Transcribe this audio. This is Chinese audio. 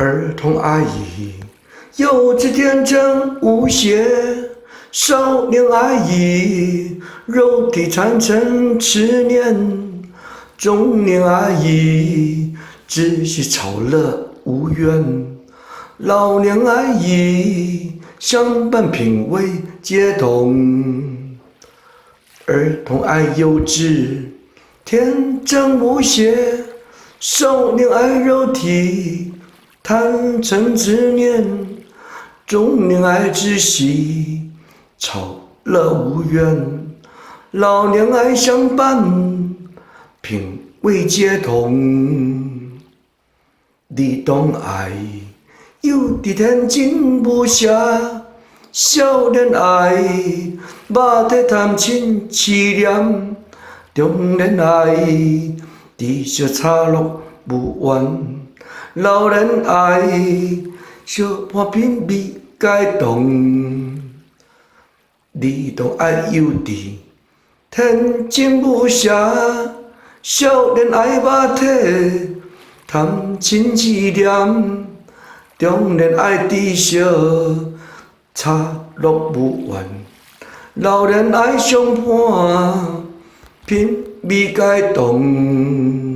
儿童爱意，幼稚天真无邪；少年爱意，肉体缠成痴念；中年爱意，窒息超乐无缘；老年爱意，相伴品味皆同。儿童爱幼稚，天真无邪；少年爱肉体，贪嗔执念；中年爱窒息，超乐无缘；老年爱相伴，品味皆同。你懂爱，有的天真无邪；少年爱，肉体贪嗔痴念；中年爱，知识差落无缘；老年爱，小半品味皆同。你懂爱幼稚，天真无邪；少年爱肉体，贪嗔痴念；中年爱知识，差落无缘；老年爱相伴，品味皆同。